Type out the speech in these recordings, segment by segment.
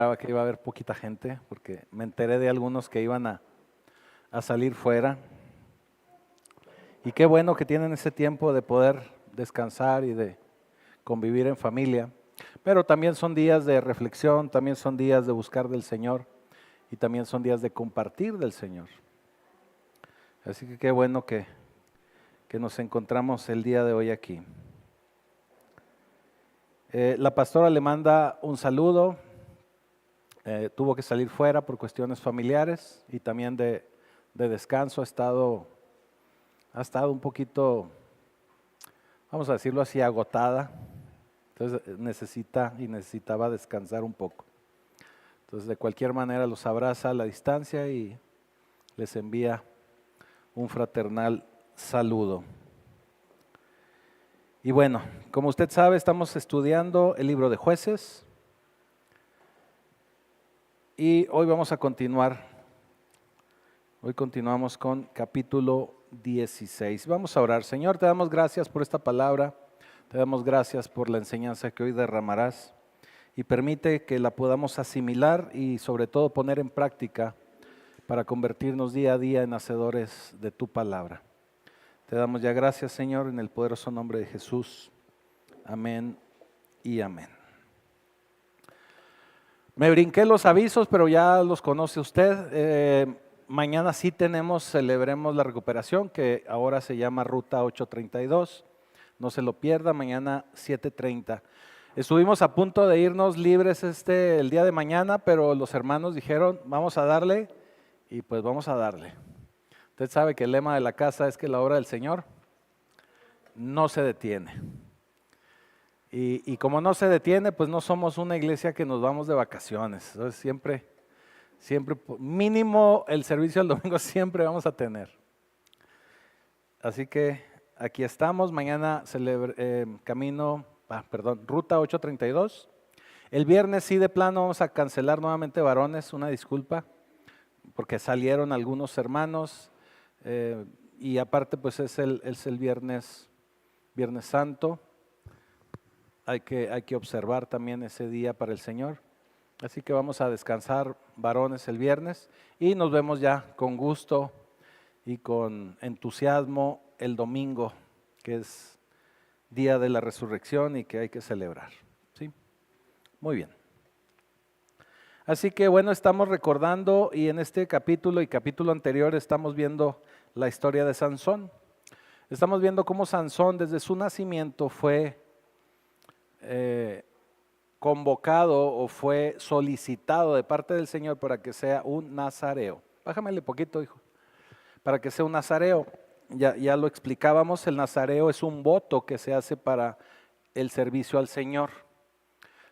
Que iba a haber poquita gente, porque me enteré de algunos que iban a salir fuera. Y qué bueno que tienen ese tiempo de poder descansar y de convivir en familia. Pero también son días de reflexión, también son días de buscar del Señor y también son días de compartir del Señor. Así que qué bueno que nos encontramos el día de hoy aquí. La pastora le manda un saludo. Tuvo que salir fuera por cuestiones familiares y también de descanso. Ha estado un poquito, vamos a decirlo así, agotada. Entonces necesitaba descansar un poco. Entonces de cualquier manera los abraza a la distancia y les envía un fraternal saludo. Y bueno, como usted sabe, estamos estudiando el libro de Jueces. Y hoy vamos a continuar. Hoy continuamos con capítulo 16. Vamos a orar. Señor, te damos gracias por esta palabra. Te damos gracias por la enseñanza que hoy derramarás. Y permite que la podamos asimilar y sobre todo poner en práctica para convertirnos día a día en hacedores de tu palabra. Te damos ya gracias, Señor, en el poderoso nombre de Jesús. Amén y amén. Me brinqué los avisos, pero ya los conoce usted. Mañana sí celebremos la recuperación, que ahora se llama Ruta 832. No se lo pierda, mañana 7:30. Estuvimos a punto de irnos libres el día de mañana, pero los hermanos dijeron, vamos a darle, y pues vamos a darle. Usted sabe que el lema de la casa es que la obra del Señor no se detiene. Y como no se detiene, pues no somos una iglesia que nos vamos de vacaciones. Entonces siempre, mínimo el servicio del domingo siempre vamos a tener. Así que aquí estamos, mañana Ruta 832. El viernes sí de plano vamos a cancelar nuevamente varones, una disculpa, porque salieron algunos hermanos y aparte pues es el Viernes Santo. Hay que observar también ese día para el Señor. Así que vamos a descansar varones el viernes y nos vemos ya con gusto y con entusiasmo el domingo, que es día de la resurrección y que hay que celebrar. ¿Sí? Muy bien. Así que bueno, estamos recordando y en este capítulo y capítulo anterior estamos viendo la historia de Sansón. Estamos viendo cómo Sansón desde su nacimiento fue convocado o fue solicitado de parte del Señor para que sea un nazareo. Bájamele poquito, hijo. Para que sea un nazareo. Ya lo explicábamos, el nazareo es un voto que se hace para el servicio al Señor.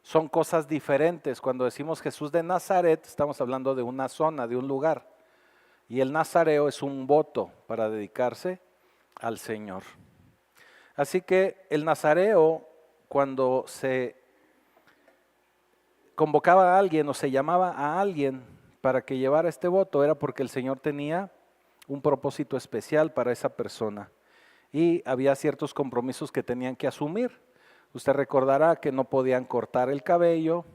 Son cosas diferentes. Cuando decimos Jesús de Nazaret, estamos hablando de una zona, de un lugar. Y el nazareo es un voto para dedicarse al Señor. Así que el nazareo, cuando se convocaba a alguien o se llamaba a alguien para que llevara este voto, era porque el Señor tenía un propósito especial para esa persona y había ciertos compromisos que tenían que asumir. Usted recordará que no podían cortar el cabello,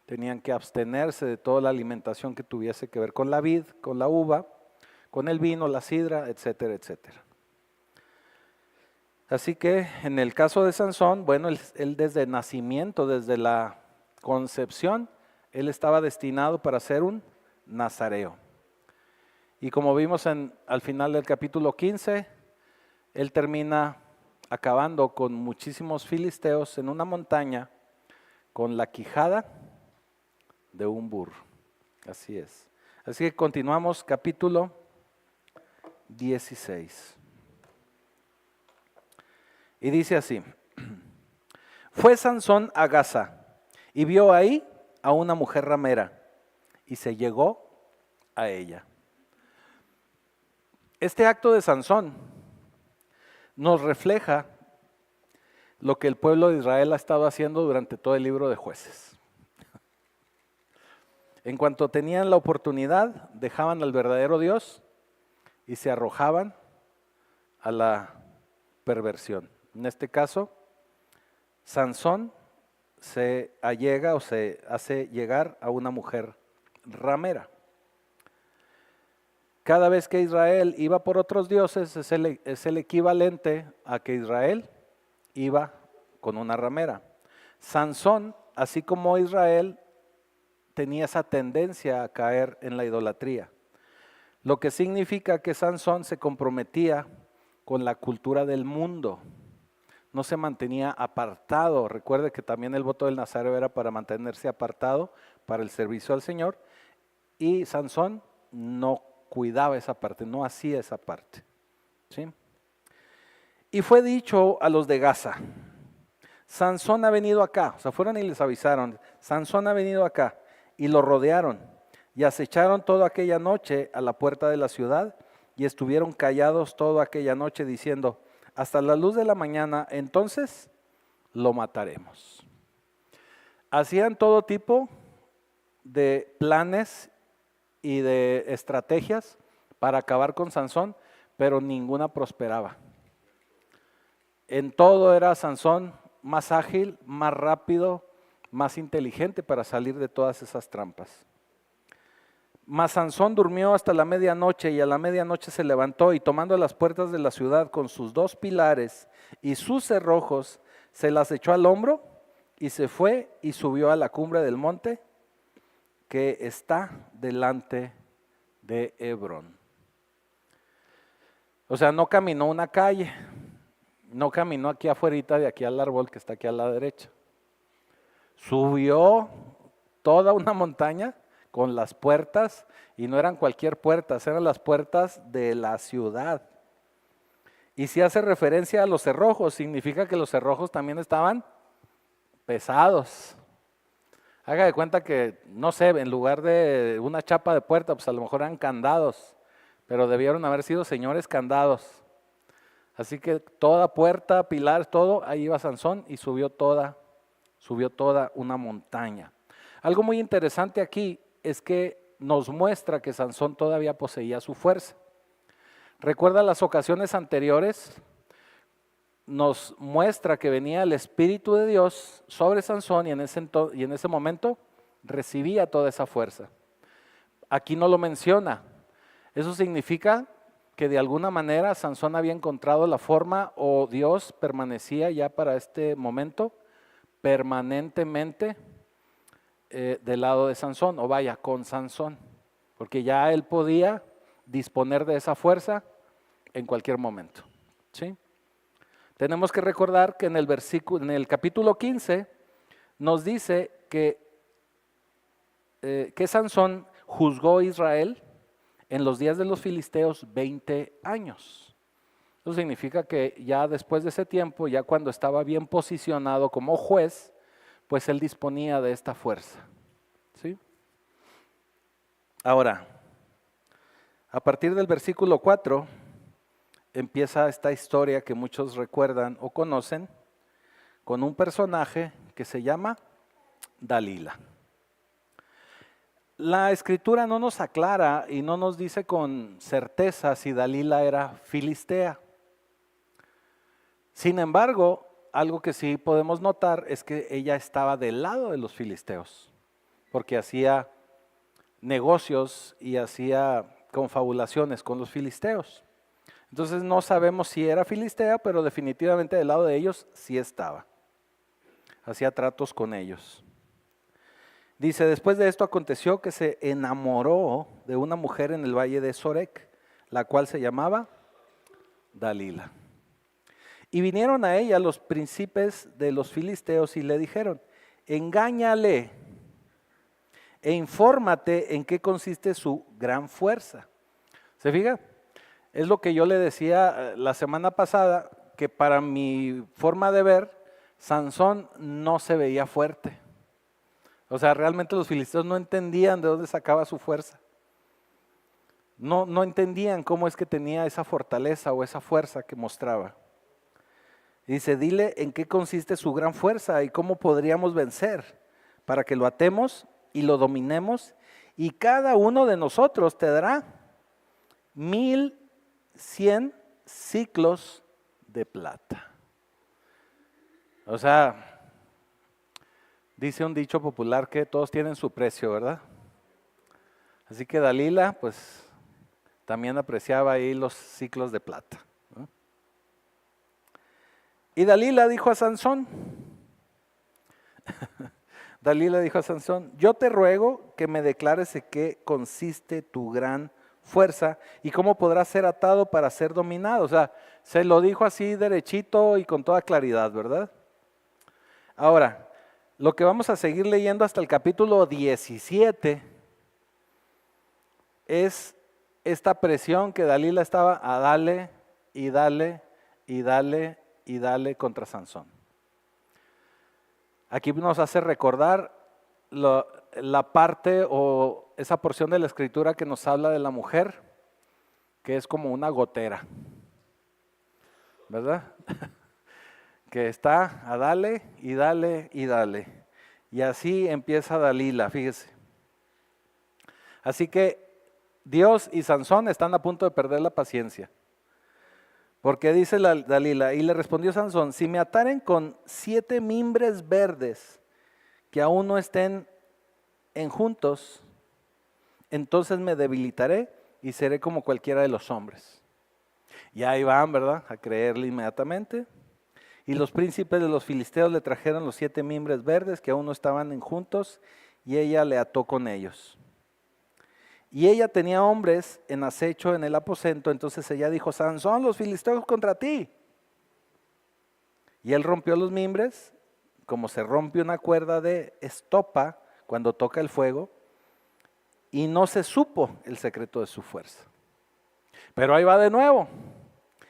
tenían que abstenerse de toda la alimentación que tuviese que ver con la vid, con la uva, con el vino, la sidra, etcétera, etcétera. Así que en el caso de Sansón, bueno, él desde nacimiento, desde la concepción, él estaba destinado para ser un nazareo. Y como vimos al final del capítulo 15, él termina acabando con muchísimos filisteos en una montaña con la quijada de un burro. Así es. Así que continuamos capítulo 16. Y dice así: fue Sansón a Gaza y vio ahí a una mujer ramera y se llegó a ella. Este acto de Sansón nos refleja lo que el pueblo de Israel ha estado haciendo durante todo el libro de Jueces. En cuanto tenían la oportunidad, dejaban al verdadero Dios y se arrojaban a la perversión. En este caso, Sansón se allega o se hace llegar a una mujer ramera. Cada vez que Israel iba por otros dioses es el equivalente a que Israel iba con una ramera. Sansón, así como Israel, tenía esa tendencia a caer en la idolatría, lo que significa que Sansón se comprometía con la cultura del mundo, no se mantenía apartado. Recuerde que también el voto del Nazareo era para mantenerse apartado para el servicio al Señor, y Sansón no cuidaba esa parte, no hacía esa parte, ¿sí? Y fue dicho a los de Gaza: Sansón ha venido acá. O sea, fueron y les avisaron: Sansón ha venido acá. Y lo rodearon y acecharon toda aquella noche a la puerta de la ciudad, y estuvieron callados toda aquella noche, diciendo: hasta la luz de la mañana, entonces lo mataremos. Hacían todo tipo de planes y de estrategias para acabar con Sansón, pero ninguna prosperaba. En todo era Sansón más ágil, más rápido, más inteligente para salir de todas esas trampas. Mas Sansón durmió hasta la medianoche, y a la medianoche se levantó, y tomando las puertas de la ciudad con sus 2 pilares y sus cerrojos, se las echó al hombro y se fue y subió a la cumbre del monte que está delante de Hebrón. O sea, no caminó una calle, no caminó aquí afuera de aquí al árbol que está aquí a la derecha. Subió toda una montaña con las puertas, y no eran cualquier puertas, eran las puertas de la ciudad. Y si hace referencia a los cerrojos, significa que los cerrojos también estaban pesados. Haga de cuenta que, no sé, en lugar de una chapa de puerta, pues a lo mejor eran candados, pero debieron haber sido señores candados. Así que toda puerta, pilar, todo, ahí iba Sansón y subió toda una montaña. Algo muy interesante aquí es que nos muestra que Sansón todavía poseía su fuerza. Recuerda las ocasiones anteriores, nos muestra que venía el Espíritu de Dios sobre Sansón, y en ese momento recibía toda esa fuerza. Aquí no lo menciona. Eso significa que de alguna manera Sansón había encontrado la forma, o Dios permanecía ya para este momento permanentemente del lado de Sansón, o vaya, con Sansón, porque ya él podía disponer de esa fuerza en cualquier momento, ¿sí? Tenemos que recordar que en el capítulo 15 nos dice que Sansón juzgó a Israel en los días de los filisteos 20 años. Eso significa que ya después de ese tiempo, ya cuando estaba bien posicionado como juez, pues él disponía de esta fuerza, ¿sí? Ahora, a partir del versículo 4, empieza esta historia que muchos recuerdan o conocen, con un personaje que se llama Dalila. La escritura no nos aclara y no nos dice con certeza si Dalila era filistea. Sin embargo, algo que sí podemos notar es que ella estaba del lado de los filisteos, porque hacía negocios y hacía confabulaciones con los filisteos. Entonces no sabemos si era filistea, pero definitivamente del lado de ellos sí estaba. Hacía tratos con ellos. Dice: después de esto aconteció que se enamoró de una mujer en el valle de Sorek, la cual se llamaba Dalila. Y vinieron a ella los príncipes de los filisteos y le dijeron: engáñale e infórmate en qué consiste su gran fuerza. ¿Se fija? Es lo que yo le decía la semana pasada, que para mi forma de ver, Sansón no se veía fuerte. O sea, realmente los filisteos no entendían de dónde sacaba su fuerza. No entendían cómo es que tenía esa fortaleza o esa fuerza que mostraba. Dice: dile en qué consiste su gran fuerza y cómo podríamos vencer, para que lo atemos y lo dominemos, y cada uno de nosotros te dará 1,100 siclos de plata. O sea, Dice un dicho popular que todos tienen su precio, ¿verdad? Así que Dalila, pues, también apreciaba ahí los ciclos de plata, ¿no? Y Dalila dijo a Sansón, Dalila dijo a Sansón, yo te ruego que me declares en qué consiste tu gran fuerza y cómo podrás ser atado para ser dominado. O sea, se lo dijo así derechito y con toda claridad, ¿verdad? Ahora, lo que vamos a seguir leyendo hasta el capítulo 17 es esta presión que Dalila estaba a darle y darle y darle y darle contra Sansón. Aquí nos hace recordar la parte o esa porción de la escritura que nos habla de la mujer, que es como una gotera, ¿verdad? Que está a dale y dale y dale. Y así empieza Dalila, fíjese. Así que Dios y Sansón están a punto de perder la paciencia. Porque dice Dalila, y le respondió Sansón, si me ataren con 7 mimbres verdes que aún no estén juntos, entonces me debilitaré y seré como cualquiera de los hombres. Y ahí van, ¿verdad?, a creerle inmediatamente. Y los príncipes de los filisteos le trajeron los 7 mimbres verdes que aún no estaban juntos, y ella le ató con ellos. Y ella tenía hombres en acecho en el aposento, entonces ella dijo, Sansón, los filisteos contra ti. Y él rompió los mimbres, como se rompe una cuerda de estopa cuando toca el fuego, y no se supo el secreto de su fuerza. Pero ahí va de nuevo.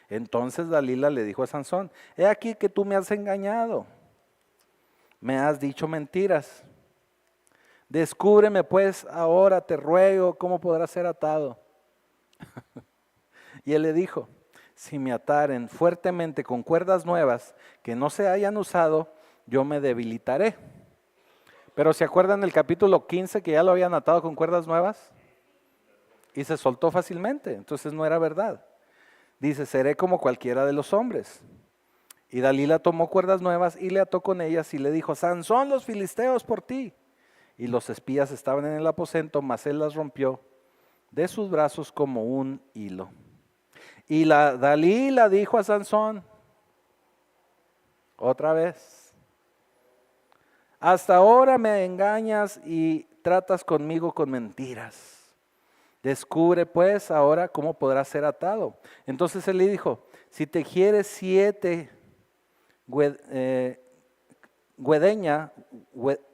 Entonces Dalila le dijo a Sansón, he aquí que tú me has engañado, me has dicho mentiras. Descúbreme pues ahora, te ruego, cómo podrás ser atado. Y él le dijo, si me ataren fuertemente con cuerdas nuevas que no se hayan usado, yo me debilitaré. Pero ¿se acuerdan el capítulo 15 que ya lo habían atado con cuerdas nuevas? Y se soltó fácilmente, entonces no era verdad. Dice, seré como cualquiera de los hombres. Y Dalila tomó cuerdas nuevas y le ató con ellas y le dijo, Sansón, los filisteos por ti. Y los espías estaban en el aposento, mas él las rompió de sus brazos como un hilo. Y Dalila dijo a Sansón, otra vez, hasta ahora me engañas y tratas conmigo con mentiras. Descubre pues ahora cómo podrás ser atado. Entonces él le dijo, si te quieres 7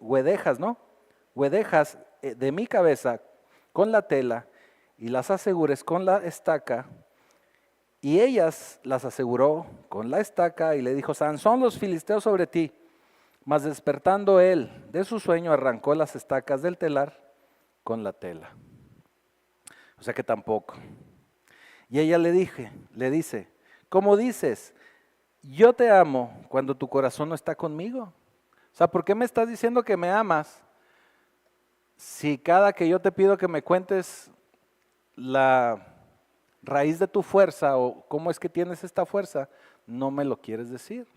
guedejas, ¿no? Guedejas de mi cabeza con la tela y las asegures con la estaca. Y ellas las aseguró con la estaca y le dijo, Sansón, los filisteos sobre ti. Mas despertando él de su sueño arrancó las estacas del telar con la tela. O sea que tampoco. Y ella le dice, ¿cómo dices? Yo te amo cuando tu corazón no está conmigo. O sea, ¿por qué me estás diciendo que me amas si cada que yo te pido que me cuentes la raíz de tu fuerza o cómo es que tienes esta fuerza, no me lo quieres decir?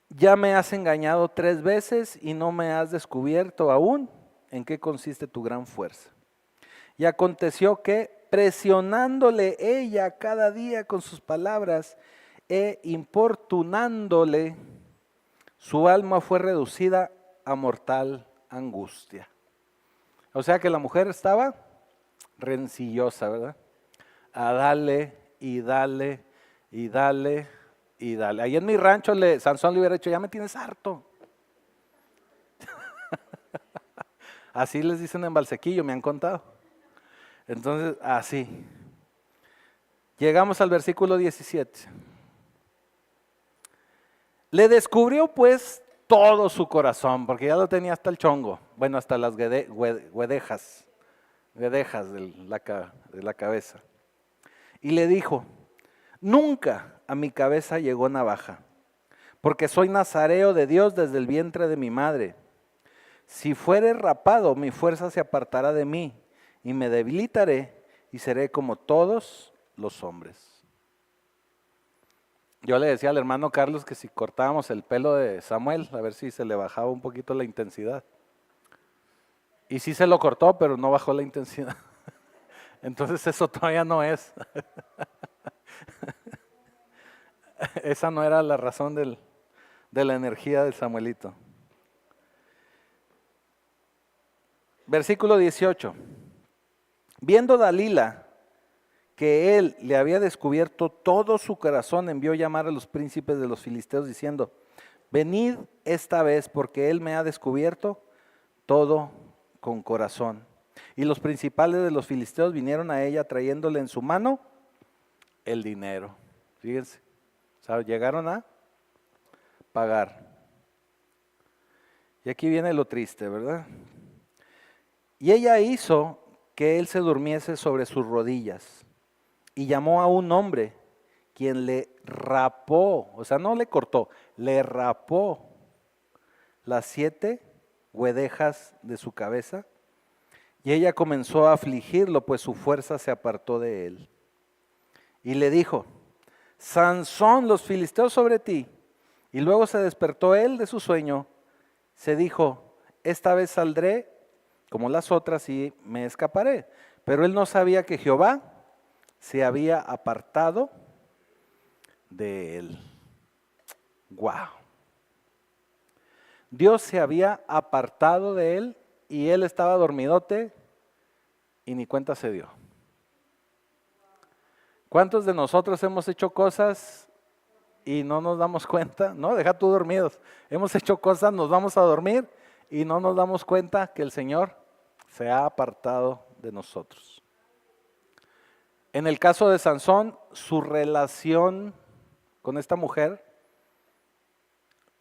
Ya me has engañado 3 veces y no me has descubierto aún en qué consiste tu gran fuerza. Y aconteció que presionándole ella cada día con sus palabras e importunándole, su alma fue reducida a mortal angustia. O sea que la mujer estaba rencillosa, ¿verdad? A darle y darle y darle y darle. Ahí en mi rancho Sansón le hubiera dicho, ya me tienes harto. Así les dicen en Valsequillo, me han contado. Entonces, así. Llegamos al versículo 17. Le descubrió pues todo su corazón, porque ya lo tenía hasta el chongo. Bueno, hasta las guedejas de la cabeza. Y le dijo, nunca a mi cabeza llegó navaja, porque soy nazareo de Dios desde el vientre de mi madre. Si fuere rapado, mi fuerza se apartará de mí y me debilitaré y seré como todos los hombres. Yo le decía al hermano Carlos que si cortábamos el pelo de Samuel, a ver si se le bajaba un poquito la intensidad. Y sí se lo cortó, pero no bajó la intensidad. Entonces eso todavía no es. Esa no era la razón de la energía de Samuelito. Versículo 18. Viendo Dalila que él le había descubierto todo su corazón, envió llamar a los príncipes de los filisteos diciendo: venid esta vez, porque él me ha descubierto todo con corazón. Y los principales de los filisteos vinieron a ella trayéndole en su mano el dinero. Fíjense, ¿sabe? Llegaron a pagar. Y aquí viene lo triste, ¿verdad? Y ella hizo que él se durmiese sobre sus rodillas y llamó a un hombre, quien le rapó, o sea, no le cortó, le rapó las 7 guedejas de su cabeza. Y ella comenzó a afligirlo, pues su fuerza se apartó de él. Y le dijo: Sansón, los filisteos sobre ti. Y luego se despertó él de su sueño, se dijo: esta vez saldré como las otras y me escaparé. Pero él no sabía que Jehová se había apartado de él. ¡Wow! Dios se había apartado de él y él estaba dormidote y ni cuenta se dio. ¿Cuántos de nosotros hemos hecho cosas y no nos damos cuenta? No, deja tú dormidos. Hemos hecho cosas, nos vamos a dormir y no nos damos cuenta que el Señor se ha apartado de nosotros. En el caso de Sansón, su relación con esta mujer,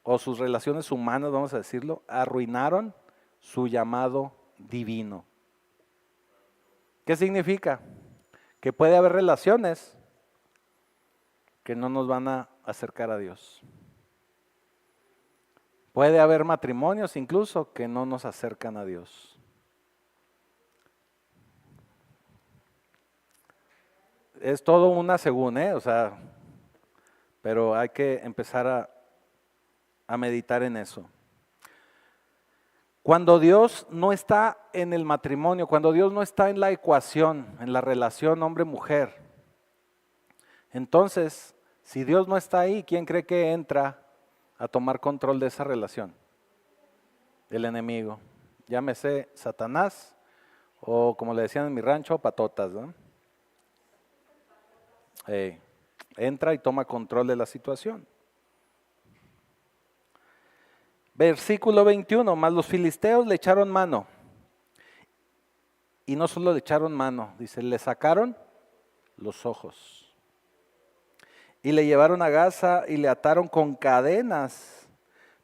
o sus relaciones humanas, vamos a decirlo, arruinaron su llamado divino. ¿Qué significa? Que puede haber relaciones que no nos van a acercar a Dios. Puede haber matrimonios incluso que no nos acercan a Dios. Es todo una según, o sea, pero hay que empezar a meditar en eso. Cuando Dios no está en el matrimonio, cuando Dios no está en la ecuación, en la relación hombre-mujer, entonces, si Dios no está ahí, ¿quién cree que entra a tomar control de esa relación? El enemigo. Llámese Satanás o, como le decían en mi rancho, patotas, ¿no? Entra y toma control de la situación. Versículo 21, mas los filisteos le echaron mano. Y no solo le echaron mano, dice, le sacaron los ojos. Y le llevaron a Gaza y le ataron con cadenas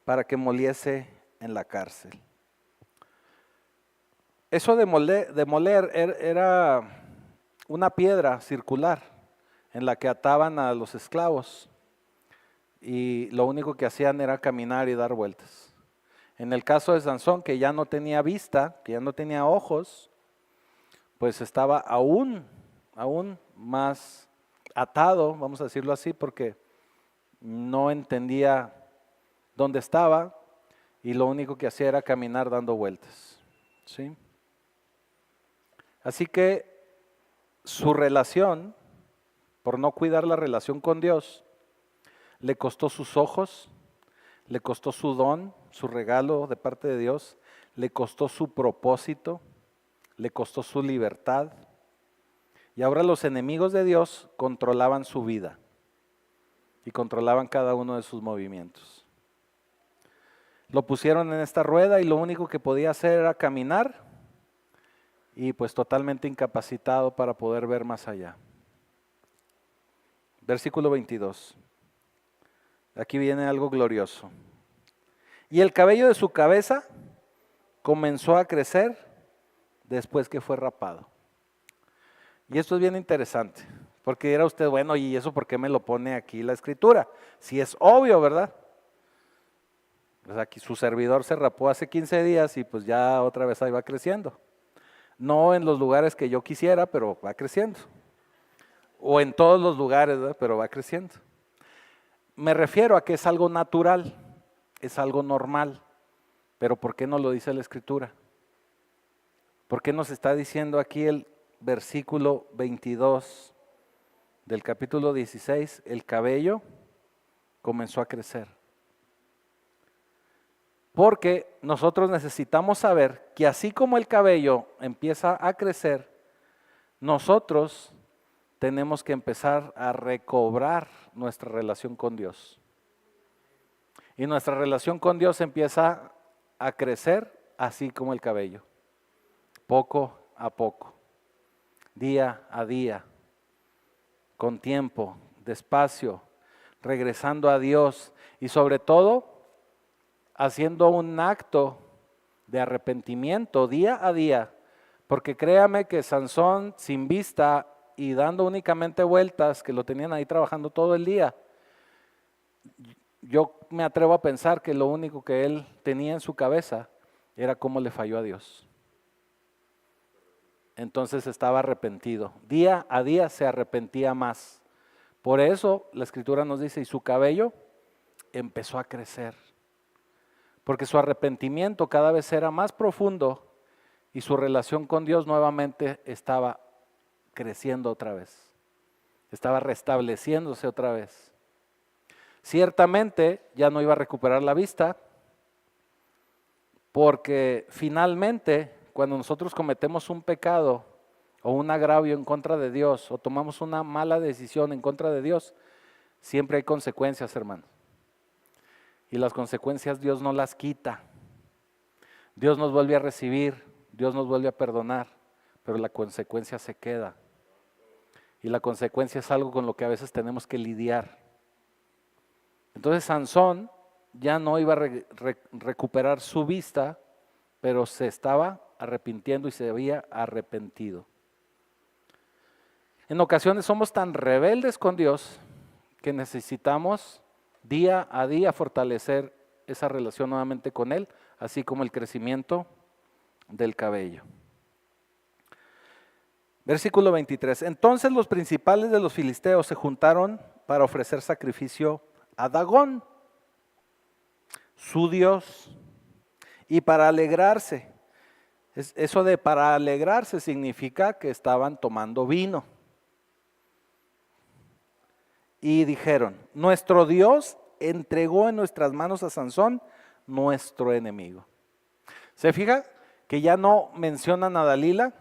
para que moliese en la cárcel. Eso de moler era una piedra circular en la que ataban a los esclavos. Y lo único que hacían era caminar y dar vueltas. En el caso de Sansón, que ya no tenía vista, que ya no tenía ojos, pues estaba aún más atado, vamos a decirlo así, porque no entendía dónde estaba y lo único que hacía era caminar dando vueltas, ¿sí? Así que su relación, por no cuidar la relación con Dios, le costó sus ojos, le costó su don, su regalo de parte de Dios, le costó su propósito, le costó su libertad. Y ahora los enemigos de Dios controlaban su vida y controlaban cada uno de sus movimientos. Lo pusieron en esta rueda y lo único que podía hacer era caminar y pues totalmente incapacitado para poder ver más allá. Versículo 22. Aquí viene algo glorioso. Y el cabello de su cabeza comenzó a crecer después que fue rapado. Y esto es bien interesante, porque dirá usted, bueno, ¿y eso por qué me lo pone aquí la escritura? Si es obvio, ¿verdad? Pues aquí su servidor se rapó hace 15 días y pues ya otra vez ahí va creciendo. No en los lugares que yo quisiera, pero va creciendo. O en todos los lugares, ¿verdad? Pero va creciendo. Me refiero a que es algo natural, es algo normal, pero ¿por qué no lo dice la Escritura? ¿Por qué nos está diciendo aquí el versículo 22 del capítulo 16? El cabello comenzó a crecer. Porque nosotros necesitamos saber que así como el cabello empieza a crecer, nosotros tenemos que empezar a recobrar nuestra relación con Dios. Y nuestra relación con Dios empieza a crecer así como el cabello, poco a poco, día a día, con tiempo, despacio, regresando a Dios y sobre todo haciendo un acto de arrepentimiento día a día, porque créame que Sansón sin vista y dando únicamente vueltas, que lo tenían ahí trabajando todo el día, yo me atrevo a pensar que lo único que él tenía en su cabeza era cómo le falló a Dios. Entonces estaba arrepentido, día a día se arrepentía más. Por eso la Escritura nos dice, y su cabello empezó a crecer, porque su arrepentimiento cada vez era más profundo y su relación con Dios nuevamente estaba creciendo otra vez, estaba restableciéndose otra vez. Ciertamente ya no iba a recuperar la vista, porque finalmente cuando nosotros cometemos un pecado o un agravio en contra de Dios o tomamos una mala decisión en contra de Dios, siempre hay consecuencias, hermanos. Y las consecuencias Dios no las quita. Dios nos vuelve a recibir, Dios nos vuelve a perdonar, pero la consecuencia se queda. Y la consecuencia es algo con lo que a veces tenemos que lidiar. Entonces Sansón ya no iba a recuperar su vista, pero se estaba arrepintiendo y se había arrepentido. En ocasiones somos tan rebeldes con Dios que necesitamos día a día fortalecer esa relación nuevamente con Él, así como el crecimiento del cabello. Versículo 23. Entonces los principales de los filisteos se juntaron para ofrecer sacrificio a Dagón, su dios, y para alegrarse. Eso de para alegrarse significa que estaban tomando vino. Y dijeron, nuestro Dios entregó en nuestras manos a Sansón, nuestro enemigo. ¿Se fija que ya no mencionan a Dalila?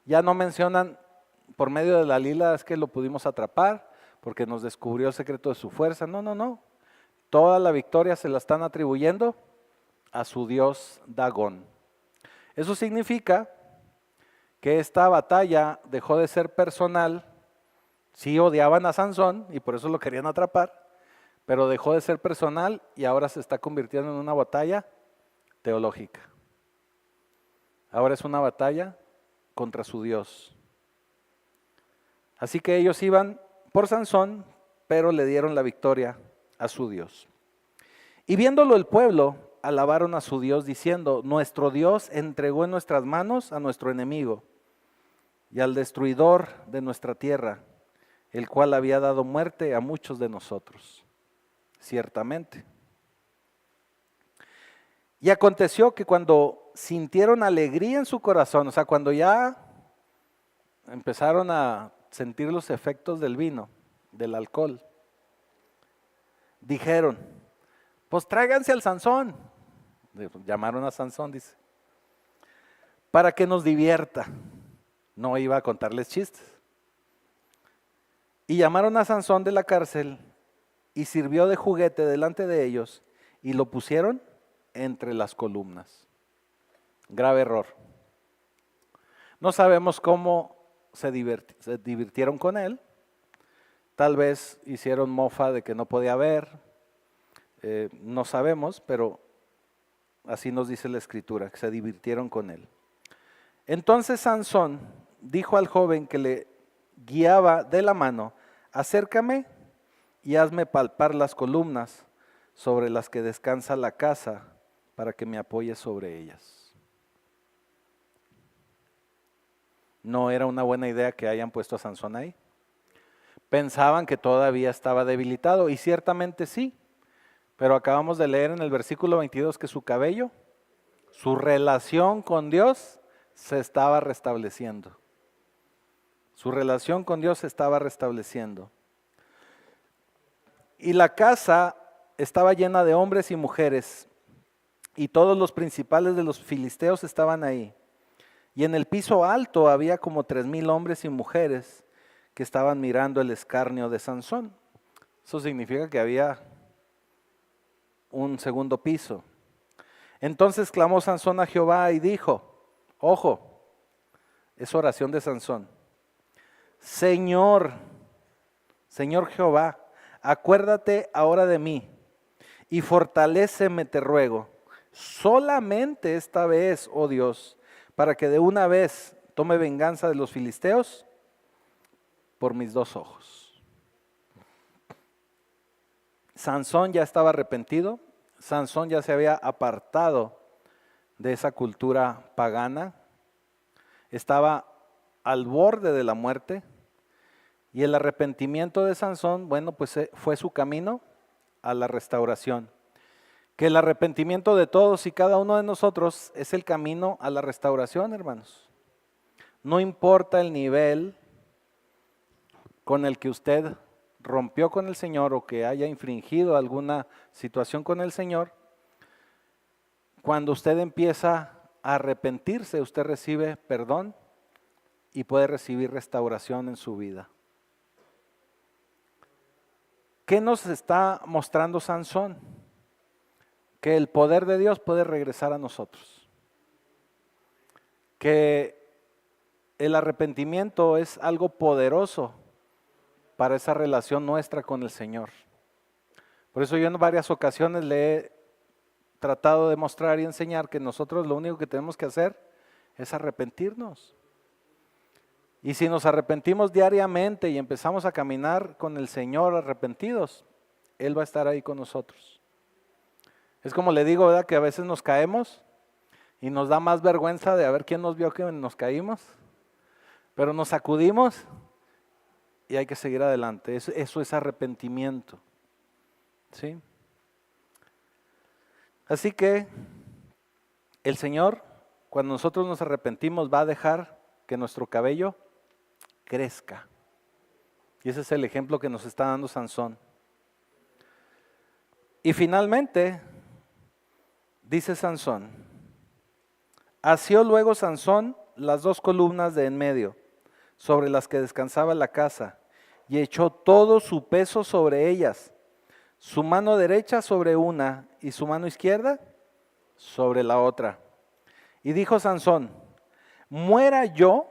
Ya no mencionan por medio de Dalila es que lo pudimos atrapar porque nos descubrió el secreto de su fuerza. No, no, no. Toda la victoria se la están atribuyendo a su dios Dagón. Eso significa que esta batalla dejó de ser personal. Sí odiaban a Sansón y por eso lo querían atrapar, pero dejó de ser personal y ahora se está convirtiendo en una batalla teológica. Ahora es una batalla contra su Dios. Así que ellos iban por Sansón, pero le dieron la victoria a su Dios. Y viéndolo el pueblo, alabaron a su Dios diciendo, nuestro Dios entregó en nuestras manos a nuestro enemigo y al destruidor de nuestra tierra, el cual había dado muerte a muchos de nosotros. Ciertamente. Y aconteció que cuando sintieron alegría en su corazón, o sea, cuando ya empezaron a sentir los efectos del vino, del alcohol, dijeron, pues tráiganse al Sansón. Llamaron a Sansón, dice, para que nos divierta. No iba a contarles chistes. Y llamaron a Sansón de la cárcel y sirvió de juguete delante de ellos y lo pusieron entre las columnas. Grave error. No sabemos cómo se divirtieron con él. Tal vez hicieron mofa de que no podía ver. No sabemos, pero así nos dice la Escritura, que se divirtieron con él. Entonces Sansón dijo al joven que le guiaba de la mano, acércame y hazme palpar las columnas sobre las que descansa la casa para que me apoye sobre ellas. No era una buena idea que hayan puesto a Sansón ahí, pensaban que todavía estaba debilitado, y ciertamente sí, pero acabamos de leer en el versículo 22 que su cabello, su relación con Dios se estaba restableciendo. Su relación con Dios se estaba restableciendo. Y la casa estaba llena de hombres y mujeres, y todos los principales de los filisteos estaban ahí. Y en el piso alto había como 3,000 hombres y mujeres que estaban mirando el escarnio de Sansón. Eso significa que había un segundo piso. Entonces clamó Sansón a Jehová y dijo, ojo, es oración de Sansón, Señor Jehová, acuérdate ahora de mí y fortaléceme, te ruego, solamente esta vez, oh Dios, para que de una vez tome venganza de los filisteos por mis 2 ojos. Sansón ya estaba arrepentido, Sansón ya se había apartado de esa cultura pagana, estaba al borde de la muerte, y el arrepentimiento de Sansón, bueno, pues fue su camino a la restauración. Que el arrepentimiento de todos y cada uno de nosotros es el camino a la restauración, hermanos. No importa el nivel con el que usted rompió con el Señor o que haya infringido alguna situación con el Señor, cuando usted empieza a arrepentirse, usted recibe perdón y puede recibir restauración en su vida. ¿Qué nos está mostrando Sansón? Que el poder de Dios puede regresar a nosotros. Que el arrepentimiento es algo poderoso para esa relación nuestra con el Señor. Por eso yo en varias ocasiones le he tratado de mostrar y enseñar que nosotros lo único que tenemos que hacer es arrepentirnos. Y si nos arrepentimos diariamente y empezamos a caminar con el Señor arrepentidos, Él va a estar ahí con nosotros. Es como le digo, ¿verdad? Que a veces nos caemos y nos da más vergüenza de a ver quién nos vio que nos caímos, pero nos sacudimos y hay que seguir adelante. Eso es arrepentimiento, ¿sí? Así que el Señor, cuando nosotros nos arrepentimos, va a dejar que nuestro cabello crezca. Y ese es el ejemplo que nos está dando Sansón. Y finalmente, dice Sansón, asió luego Sansón las 2 columnas de en medio, sobre las que descansaba la casa, y echó todo su peso sobre ellas, su mano derecha sobre una y su mano izquierda sobre la otra. Y dijo Sansón, muera yo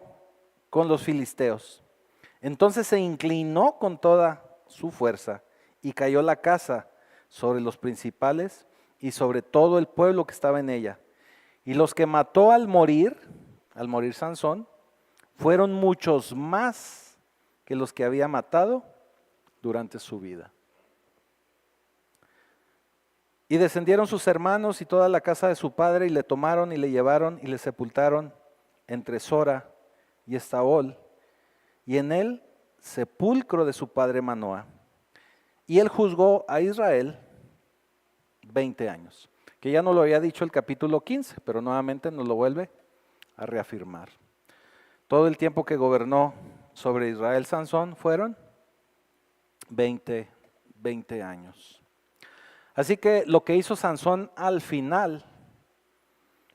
con los filisteos. Entonces se inclinó con toda su fuerza y cayó la casa sobre los principales y sobre todo el pueblo que estaba en ella. Y los que mató al morir Sansón, fueron muchos más que los que había matado durante su vida. Y descendieron sus hermanos y toda la casa de su padre y le tomaron y le llevaron y le sepultaron entre Sora y Estaol y en el sepulcro de su padre Manoah. Y él juzgó a Israel 20 años, que ya no lo había dicho el capítulo 15, pero nuevamente nos lo vuelve a reafirmar. Todo el tiempo que gobernó sobre Israel Sansón fueron 20 años. Así que lo que hizo Sansón al final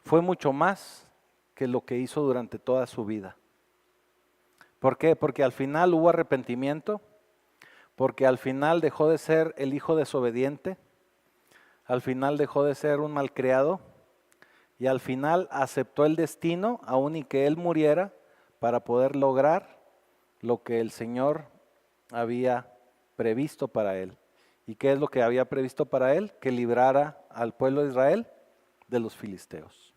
fue mucho más que lo que hizo durante toda su vida. ¿Por qué? Porque al final hubo arrepentimiento, porque al final dejó de ser el hijo desobediente, al final dejó de ser un malcriado y al final aceptó el destino, aun y que él muriera, para poder lograr lo que el Señor había previsto para él. ¿Y qué es lo que había previsto para él? Que librara al pueblo de Israel de los filisteos.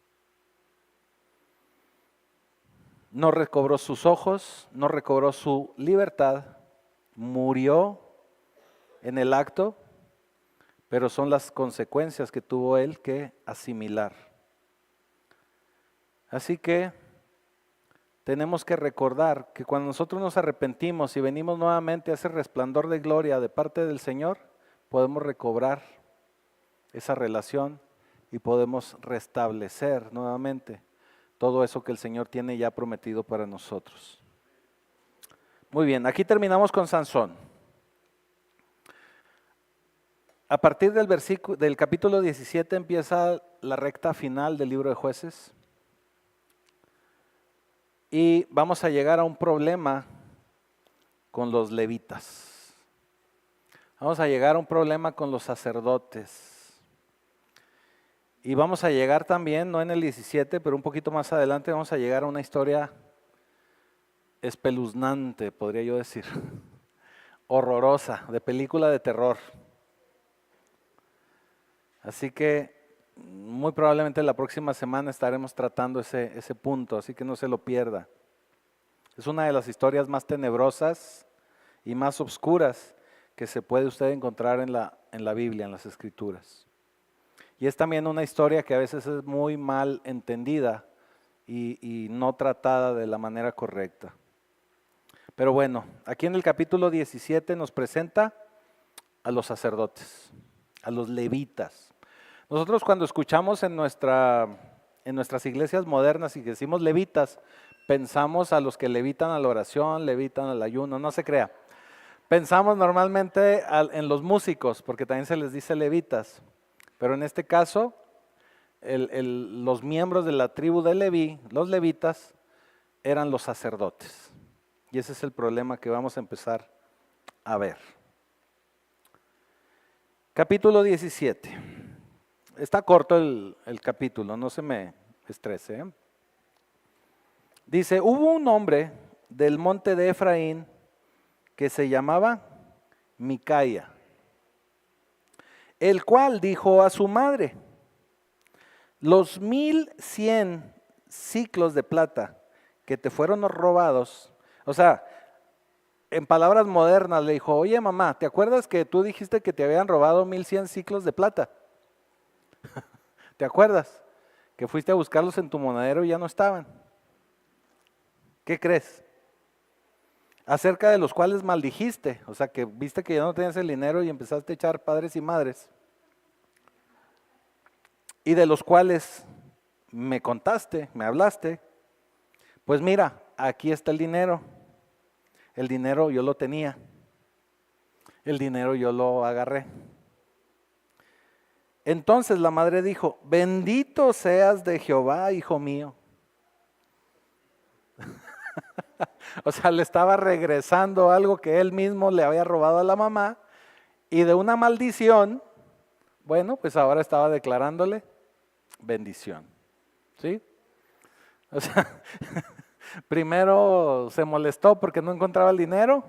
No recobró sus ojos, no recobró su libertad, murió en el acto, pero son las consecuencias que tuvo él que asimilar. Así que tenemos que recordar que cuando nosotros nos arrepentimos y venimos nuevamente a ese resplandor de gloria de parte del Señor, podemos recobrar esa relación y podemos restablecer nuevamente todo eso que el Señor tiene ya prometido para nosotros. Muy bien, aquí terminamos con Sansón. A partir del capítulo 17 empieza la recta final del libro de Jueces. Y vamos a llegar a un problema con los levitas. Vamos a llegar a un problema con los sacerdotes. Y vamos a llegar también, no en el 17, pero un poquito más adelante, vamos a llegar a una historia espeluznante, podría yo decir, horrorosa, de película de terror. Así que muy probablemente la próxima semana estaremos tratando ese punto, así que no se lo pierda. Es una de las historias más tenebrosas y más oscuras que se puede usted encontrar en la Biblia, en las Escrituras. Y es también una historia que a veces es muy mal entendida y no tratada de la manera correcta. Pero bueno, aquí en el capítulo 17 nos presenta a los sacerdotes, a los levitas. Nosotros cuando escuchamos en nuestras iglesias modernas y decimos levitas, pensamos a los que levitan a la oración, levitan al ayuno, no se crea. Pensamos normalmente en los músicos, porque también se les dice levitas, pero en este caso los miembros de la tribu de Leví, los levitas, eran los sacerdotes. Y ese es el problema que vamos a empezar a ver. Capítulo 17. Está corto el capítulo, no se me estrese. Dice, hubo un hombre del monte de Efraín que se llamaba Micaía, el cual dijo a su madre, los 1100 siclos de plata que te fueron robados, o sea, en palabras modernas le dijo, oye mamá, ¿te acuerdas que tú dijiste que te habían robado 1100 siclos de plata? ¿Te acuerdas? Que fuiste a buscarlos en tu monedero y ya no estaban. ¿Qué crees? Acerca de los cuales maldijiste, o sea que viste que ya no tenías el dinero y empezaste a echar padres y madres. Y de los cuales me contaste, me hablaste. Pues mira, aquí está el dinero. El dinero yo lo tenía. El dinero yo lo agarré. Entonces la madre dijo, bendito seas de Jehová, hijo mío. O sea, le estaba regresando algo que él mismo le había robado a la mamá y de una maldición, bueno, pues ahora estaba declarándole bendición. ¿Sí? O sea, primero se molestó porque no encontraba el dinero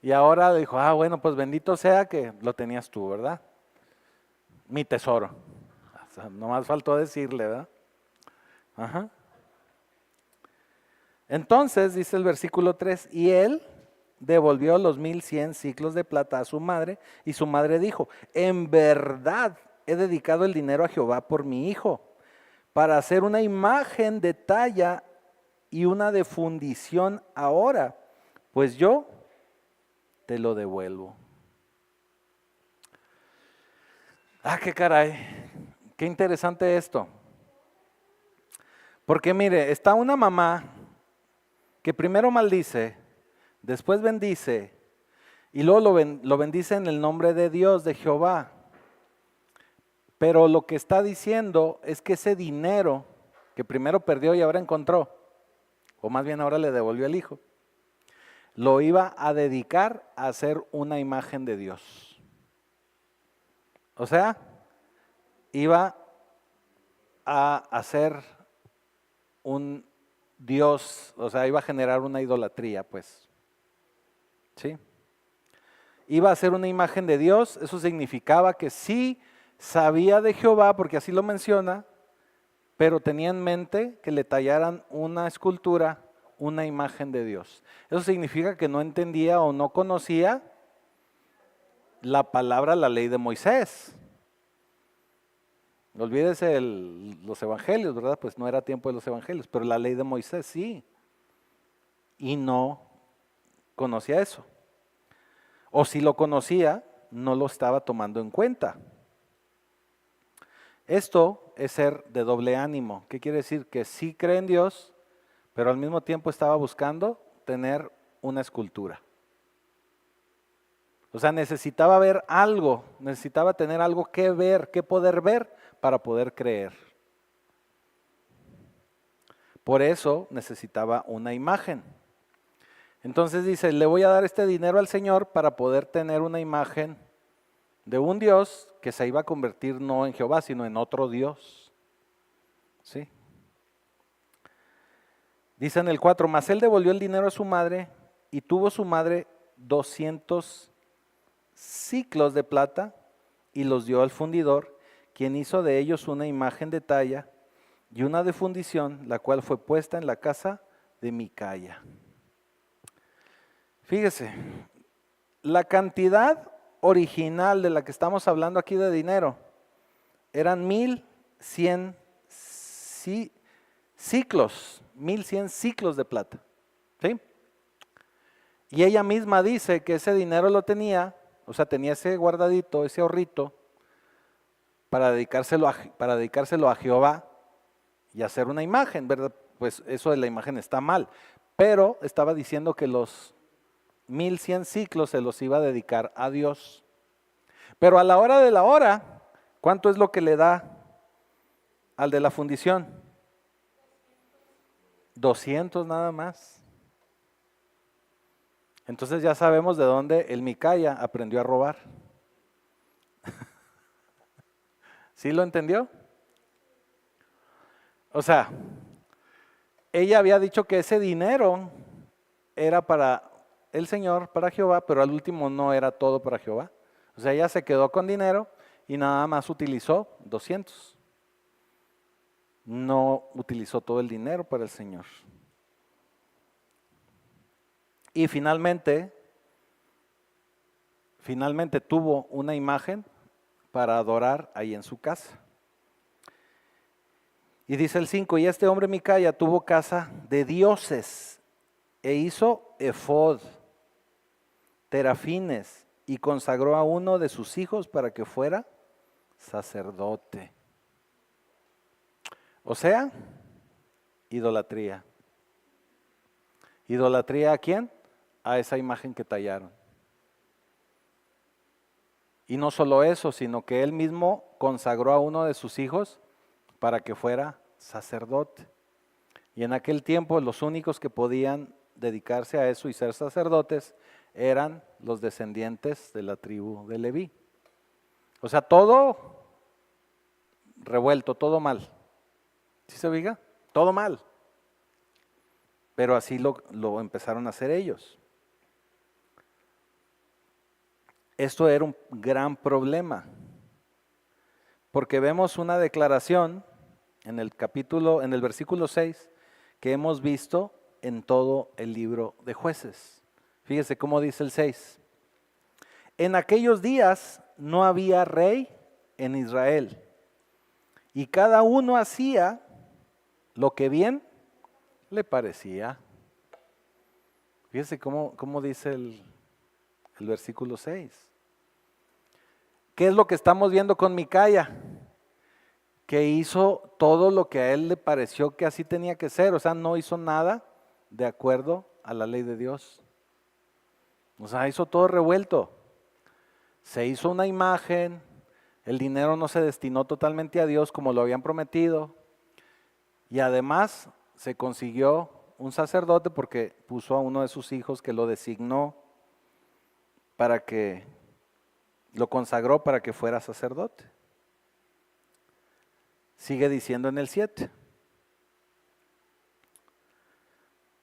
y ahora dijo, bueno, pues bendito sea que lo tenías tú, ¿verdad? Mi tesoro. O sea, nomás faltó decirle, ¿verdad? Ajá. Entonces, dice el versículo 3, y él devolvió los 1100 siclos de plata a su madre, y su madre dijo, en verdad he dedicado el dinero a Jehová por mi hijo, para hacer una imagen de talla y una de fundición ahora, pues yo te lo devuelvo. Qué caray, qué interesante esto. Porque mire, está una mamá que primero maldice, después bendice, y luego lo bendice en el nombre de Dios, de Jehová. Pero lo que está diciendo es que ese dinero que primero perdió y ahora encontró, o más bien ahora le devolvió el hijo, lo iba a dedicar a hacer una imagen de Dios. O sea, iba a hacer un Dios, o sea, iba a generar una idolatría, pues. ¿Sí? Iba a hacer una imagen de Dios, eso significaba que sí sabía de Jehová, porque así lo menciona, pero tenía en mente que le tallaran una escultura, una imagen de Dios. Eso significa que no entendía o no conocía la palabra, la ley de Moisés. Olvídese los evangelios, ¿verdad? Pues no era tiempo de los evangelios, pero la ley de Moisés sí. y no conocía eso. O si lo conocía, no lo estaba tomando en cuenta. Esto es ser de doble ánimo. ¿Qué quiere decir? Que sí cree en Dios, pero al mismo tiempo estaba buscando tener una escultura. O sea, necesitaba ver algo, necesitaba tener algo que ver, que poder ver para poder creer. Por eso necesitaba una imagen. Entonces dice, le voy a dar este dinero al Señor para poder tener una imagen de un Dios que se iba a convertir no en Jehová, sino en otro Dios. ¿Sí? Dice en el 4, mas él devolvió el dinero a su madre y tuvo su madre 200 ciclos de plata y los dio al fundidor, quien hizo de ellos una imagen de talla y una de fundición, la cual fue puesta en la casa de Micaya. Fíjese, la cantidad original de la que estamos hablando aquí de dinero eran 1100 ciclos, 1100 ciclos de plata. ¿Sí? Y ella misma dice que ese dinero lo tenía, o sea, tenía ese guardadito, ese ahorrito, para dedicárselo a Jehová y hacer una imagen, ¿verdad? Pues eso de la imagen está mal, pero estaba diciendo que los 1100 ciclos se los iba a dedicar a Dios. Pero a la hora de la hora, ¿cuánto es lo que le da al de la fundición? 200 nada más. Entonces ya sabemos de dónde el Micaya aprendió a robar. ¿Sí lo entendió? O sea, ella había dicho que ese dinero era para el Señor, para Jehová, pero al último no era todo para Jehová. O sea, ella se quedó con dinero y nada más utilizó 200. No utilizó todo el dinero para el Señor. Y finalmente tuvo una imagen para adorar ahí en su casa. Y dice el 5, y este hombre Micaya tuvo casa de dioses e hizo efod, terafines, y consagró a uno de sus hijos para que fuera sacerdote. O sea, idolatría. ¿Idolatría a quién? A esa imagen que tallaron. Y no solo eso, sino que él mismo consagró a uno de sus hijos para que fuera sacerdote. Y en aquel tiempo los únicos que podían dedicarse a eso y ser sacerdotes eran los descendientes de la tribu de Leví. O sea, todo revuelto, todo mal. ¿Sí se oiga? Todo mal. Pero así lo empezaron a hacer ellos. Esto era un gran problema, porque vemos una declaración en el versículo 6, que hemos visto en todo el libro de Jueces. Fíjese cómo dice el 6. En aquellos días no había rey en Israel, y cada uno hacía lo que bien le parecía. Fíjese cómo dice el versículo 6. ¿Qué es lo que estamos viendo con Micaya? Que hizo todo lo que a él le pareció que así tenía que ser, o sea, no hizo nada de acuerdo a la ley de Dios. O sea, hizo todo revuelto. Se hizo una imagen, el dinero no se destinó totalmente a Dios como lo habían prometido, y además se consiguió un sacerdote porque puso a uno de sus hijos que lo designó para que lo consagró para que fuera sacerdote. Sigue diciendo en el 7.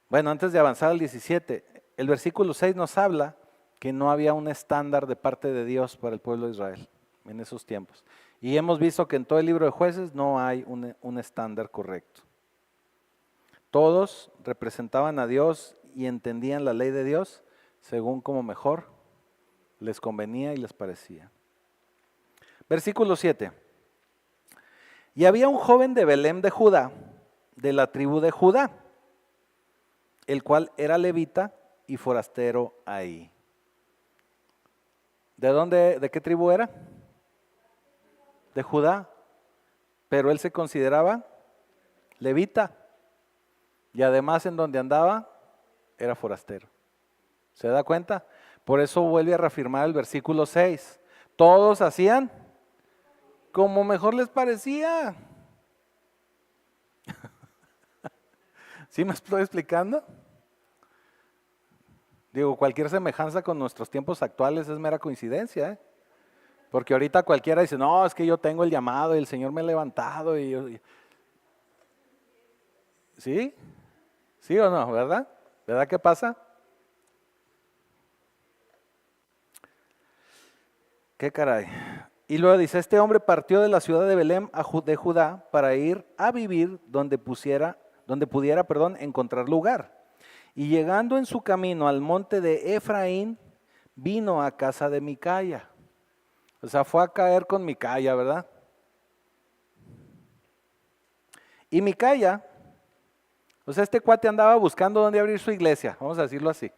Bueno, antes de avanzar al 17, el versículo 6 nos habla que no había un estándar de parte de Dios para el pueblo de Israel en esos tiempos. Y hemos visto que en todo el libro de Jueces no hay un estándar correcto. Todos representaban a Dios y entendían la ley de Dios según como mejor les convenía y les parecía. Versículo 7. Y había un joven de Belén de Judá, de la tribu de Judá, el cual era levita y forastero ahí. ¿De qué tribu era? De Judá. Pero él se consideraba levita. Y además en donde andaba era forastero. ¿Se da cuenta? Por eso vuelve a reafirmar el versículo 6. Todos hacían como mejor les parecía. ¿Sí me estoy explicando? Digo, cualquier semejanza con nuestros tiempos actuales es mera coincidencia, ¿eh? Porque ahorita cualquiera dice, no, es que yo tengo el llamado y el Señor me ha levantado. ¿Sí? ¿Sí o no? ¿Verdad? ¿Verdad que pasa? ¿Qué caray? Y luego dice, este hombre partió de la ciudad de Belén de Judá para ir a vivir donde pudiera, encontrar lugar. Y llegando en su camino al monte de Efraín, vino a casa de Micaya. O sea, fue a caer con Micaya, ¿verdad? Y Micaya, o sea, este cuate andaba buscando dónde abrir su iglesia, vamos a decirlo así.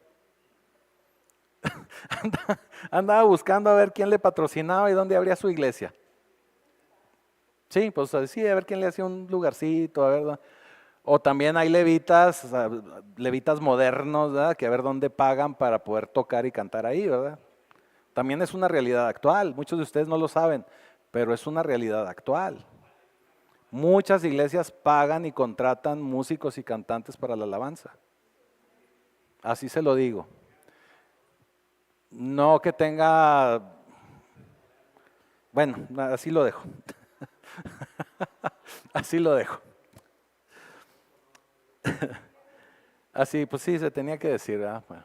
Andaba buscando a ver quién le patrocinaba y dónde abría su iglesia. Sí, pues sí, a ver quién le hacía un lugarcito, a ver. O también hay levitas, o sea, levitas modernos, ¿verdad? Que a ver dónde pagan para poder tocar y cantar ahí, ¿verdad? También es una realidad actual, muchos de ustedes no lo saben, pero es una realidad actual. Muchas iglesias pagan y contratan músicos y cantantes para la alabanza. Así se lo digo. No que tenga, bueno, así lo dejo. Así lo dejo. Así, pues sí, se tenía que decir, ¿verdad? Bueno,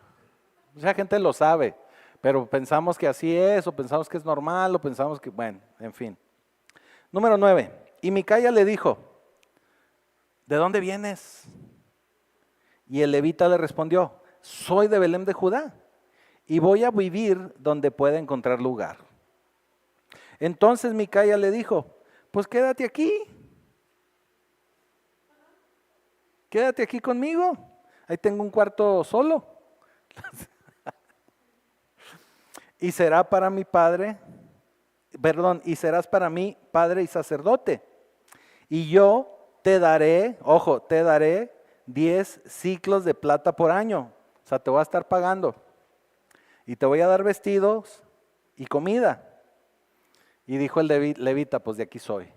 mucha gente lo sabe, pero pensamos que así es, o pensamos que es normal, o pensamos que, bueno, en fin. Número 9. Y Micaya le dijo, ¿de dónde vienes? Y el levita le respondió, soy de Belén de Judá, y voy a vivir donde pueda encontrar lugar. Entonces Micaya le dijo, pues quédate aquí. Quédate aquí conmigo. Ahí tengo un cuarto solo. Y será para mi padre, y serás para mí padre y sacerdote. Y yo te daré, ojo, te daré 10 ciclos de plata por año. O sea, te voy a estar pagando. Y te voy a dar vestidos y comida. Y dijo el levita, pues de aquí soy.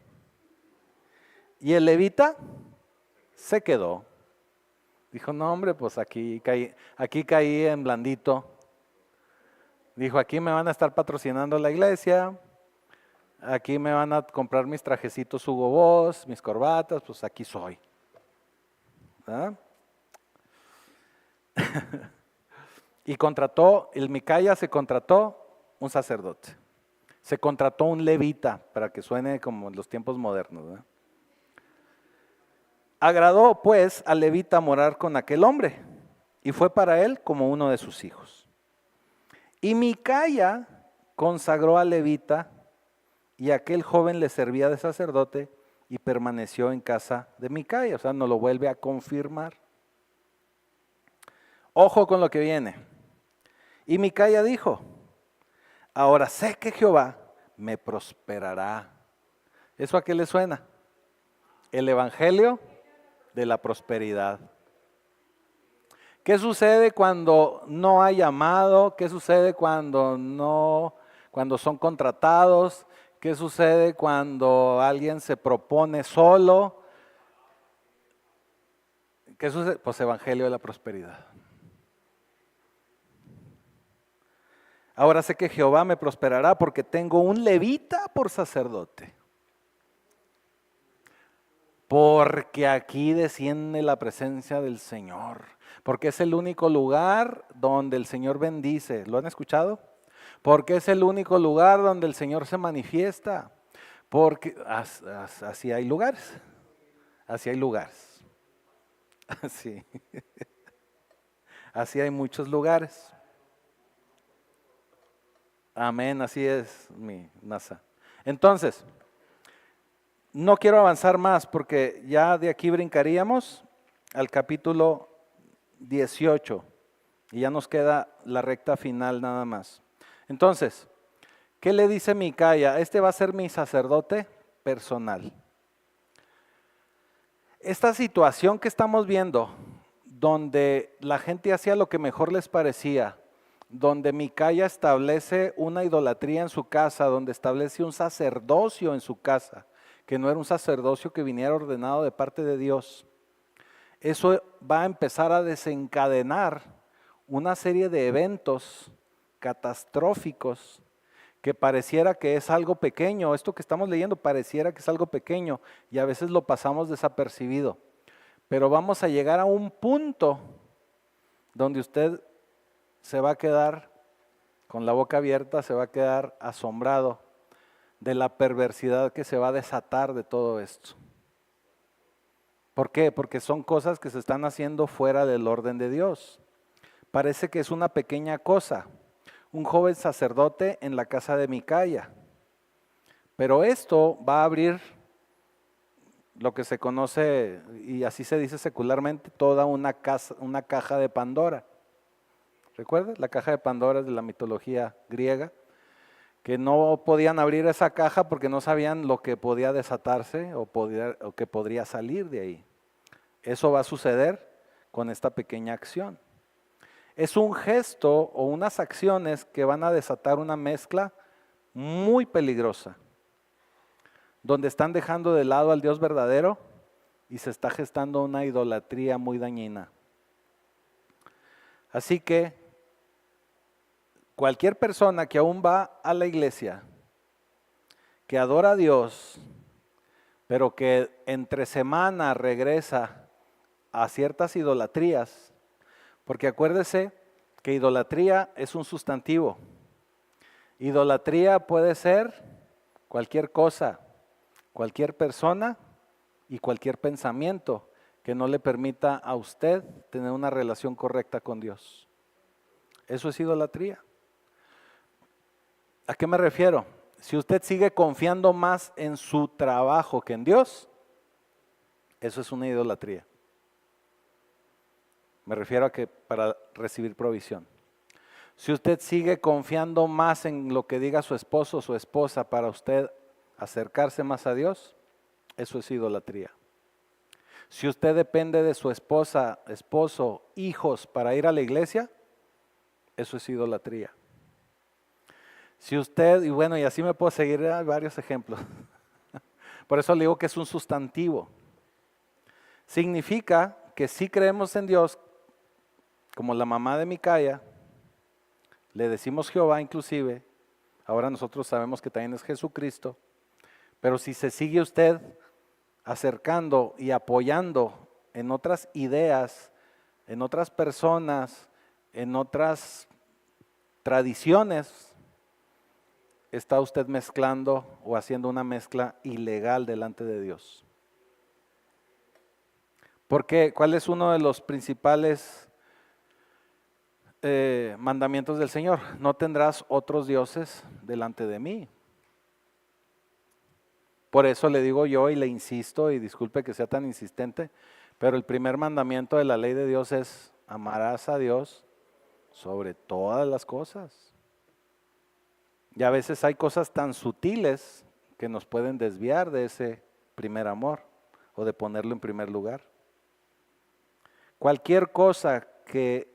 Y el levita se quedó. Dijo, no hombre, pues aquí caí en blandito. Dijo, aquí me van a estar patrocinando la iglesia, aquí me van a comprar mis trajecitos Hugo Boss, mis corbatas, pues aquí soy. ¿Ah? Y el Micaya se contrató un sacerdote, se contrató un levita, para que suene como en los tiempos modernos, ¿verdad? Agradó pues al levita morar con aquel hombre, y fue para él como uno de sus hijos. Y Micaya consagró al levita, y aquel joven le servía de sacerdote, y permaneció en casa de Micaya. O sea, nos lo vuelve a confirmar. Ojo con lo que viene. Y Micaya dijo, ahora sé que Jehová me prosperará. ¿Eso a qué le suena? El evangelio de la prosperidad. ¿Qué sucede cuando no hay llamado? ¿Qué sucede cuando son contratados? ¿Qué sucede cuando alguien se propone solo? ¿Qué sucede? Pues evangelio de la prosperidad. Ahora sé que Jehová me prosperará porque tengo un levita por sacerdote. Porque aquí desciende la presencia del Señor. Porque es el único lugar donde el Señor bendice. ¿Lo han escuchado? Porque es el único lugar donde el Señor se manifiesta. Porque así hay lugares. Así hay lugares. Así. Así hay muchos lugares. Amén, así es mi NASA. Entonces, no quiero avanzar más porque ya de aquí brincaríamos al capítulo 18. Y ya nos queda la recta final nada más. Entonces, ¿qué le dice Micaya? Este va a ser mi sacerdote personal. Esta situación que estamos viendo, donde la gente hacía lo que mejor les parecía, donde Micaya establece una idolatría en su casa, donde establece un sacerdocio en su casa, que no era un sacerdocio que viniera ordenado de parte de Dios. Eso va a empezar a desencadenar una serie de eventos catastróficos que pareciera que es algo pequeño. Esto que estamos leyendo pareciera que es algo pequeño y a veces lo pasamos desapercibido. Pero vamos a llegar a un punto donde usted se va a quedar con la boca abierta, se va a quedar asombrado de la perversidad que se va a desatar de todo esto. ¿Por qué? Porque son cosas que se están haciendo fuera del orden de Dios. Parece que es una pequeña cosa, un joven sacerdote en la casa de Micaya. Pero esto va a abrir lo que se conoce, y así se dice secularmente, toda una caja de Pandora. ¿Recuerda? La caja de Pandora es de la mitología griega, que no podían abrir esa caja porque no sabían lo que podía desatarse o que podría salir de ahí. Eso va a suceder con esta pequeña acción. Es un gesto o unas acciones que van a desatar una mezcla muy peligrosa, donde están dejando de lado al Dios verdadero y se está gestando una idolatría muy dañina. Así que cualquier persona que aún va a la iglesia, que adora a Dios, pero que entre semana regresa a ciertas idolatrías, porque acuérdese que idolatría es un sustantivo. Idolatría puede ser cualquier cosa, cualquier persona y cualquier pensamiento que no le permita a usted tener una relación correcta con Dios. Eso es idolatría. ¿A qué me refiero? Si usted sigue confiando más en su trabajo que en Dios, eso es una idolatría. Me refiero a que para recibir provisión. Si usted sigue confiando más en lo que diga su esposo o su esposa para usted acercarse más a Dios, eso es idolatría. Si usted depende de su esposa, esposo, hijos para ir a la iglesia, eso es idolatría. Si usted, y bueno, y así me puedo seguir, hay varios ejemplos. Por eso le digo que es un sustantivo. Significa que sí creemos en Dios, como la mamá de Micaya, le decimos Jehová inclusive, ahora nosotros sabemos que también es Jesucristo, pero si se sigue usted acercando y apoyando en otras ideas, en otras personas, en otras tradiciones, está usted mezclando o haciendo una mezcla ilegal delante de Dios. Porque, ¿cuál es uno de los principales mandamientos del Señor? No tendrás otros dioses delante de mí. Por eso le digo yo y le insisto, y disculpe que sea tan insistente, pero el primer mandamiento de la ley de Dios es: amarás a Dios sobre todas las cosas. Y a veces hay cosas tan sutiles que nos pueden desviar de ese primer amor o de ponerlo en primer lugar. Cualquier cosa que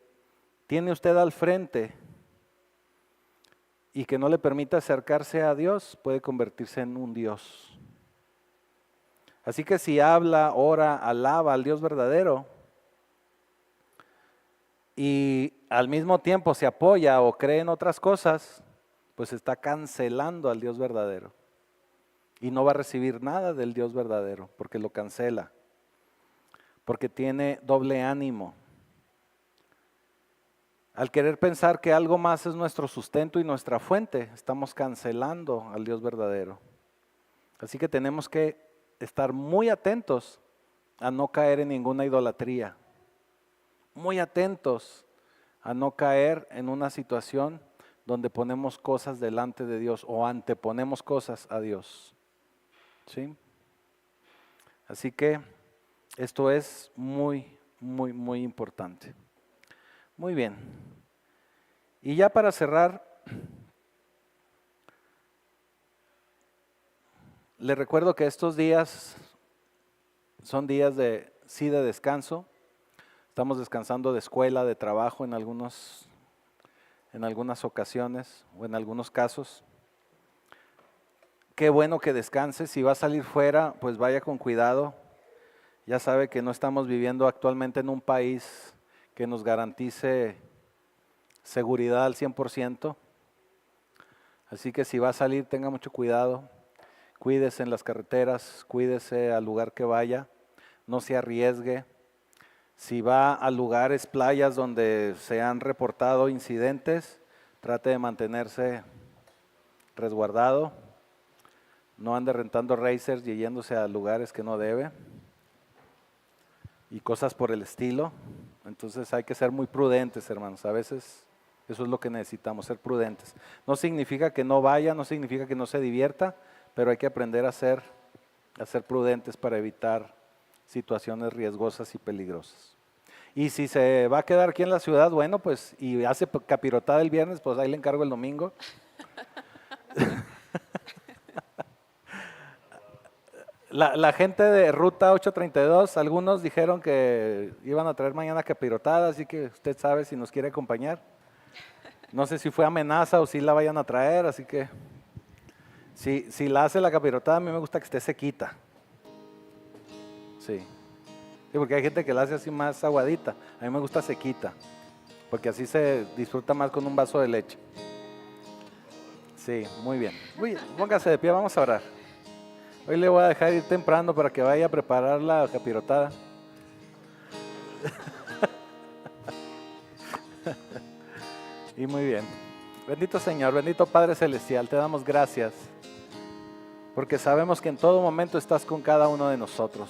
tiene usted al frente y que no le permita acercarse a Dios puede convertirse en un Dios. Así que si habla, ora, alaba al Dios verdadero y al mismo tiempo se apoya o cree en otras cosas, pues está cancelando al Dios verdadero y no va a recibir nada del Dios verdadero porque lo cancela, porque tiene doble ánimo. Al querer pensar que algo más es nuestro sustento y nuestra fuente, estamos cancelando al Dios verdadero. Así que tenemos que estar muy atentos a no caer en ninguna idolatría, muy atentos a no caer en una situación donde ponemos cosas delante de Dios o anteponemos cosas a Dios. ¿Sí? Así que esto es muy, muy, muy importante. Muy bien. Y ya para cerrar, les recuerdo que estos días son días de descanso. Estamos descansando de escuela, de trabajo en algunas ocasiones o en algunos casos. Qué bueno que descanse. Si va a salir fuera, pues vaya con cuidado. Ya sabe que no estamos viviendo actualmente en un país que nos garantice seguridad al 100%. Así que si va a salir, tenga mucho cuidado. Cuídese en las carreteras, cuídese al lugar que vaya, no se arriesgue. Si va a lugares, playas donde se han reportado incidentes, trate de mantenerse resguardado. No ande rentando racers y yéndose a lugares que no debe y cosas por el estilo. Entonces hay que ser muy prudentes, hermanos. A veces eso es lo que necesitamos, ser prudentes. No significa que no vaya, no significa que no se divierta, pero hay que aprender a ser prudentes para evitar situaciones riesgosas y peligrosas. Y si se va a quedar aquí en la ciudad, bueno, pues, y hace capirotada el viernes, pues ahí le encargo el domingo. La gente de Ruta 832, algunos dijeron que iban a traer mañana capirotada, así que usted sabe si nos quiere acompañar. No sé si fue amenaza o si la vayan a traer, así que si la hace la capirotada, a mí me gusta que esté sequita. Sí, porque hay gente que la hace así más aguadita, a mí me gusta sequita, porque así se disfruta más con un vaso de leche. Sí, muy bien. Póngase de pie, vamos a orar. Hoy le voy a dejar ir temprano para que vaya a preparar la capirotada. Y muy bien. Bendito Señor, bendito Padre Celestial, te damos gracias, porque sabemos que en todo momento estás con cada uno de nosotros,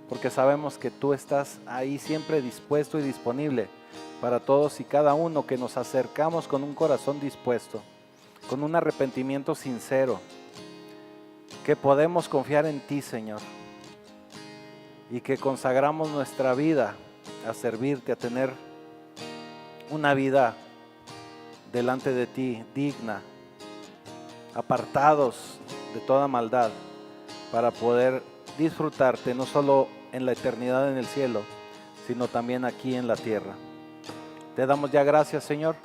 porque sabemos que tú estás ahí siempre dispuesto y disponible para todos y cada uno que nos acercamos con un corazón dispuesto, con un arrepentimiento sincero, que podemos confiar en ti, Señor, y que consagramos nuestra vida a servirte, a tener una vida delante de ti, digna, apartados de toda maldad, para poder disfrutarte no solo en la eternidad en el cielo, sino también aquí en la tierra. Te damos ya gracias, Señor,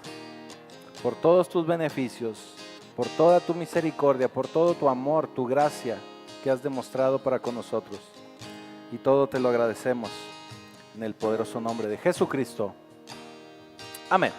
por todos tus beneficios, por toda tu misericordia, por todo tu amor, tu gracia que has demostrado para con nosotros. Y todo te lo agradecemos en el poderoso nombre de Jesucristo. Amén.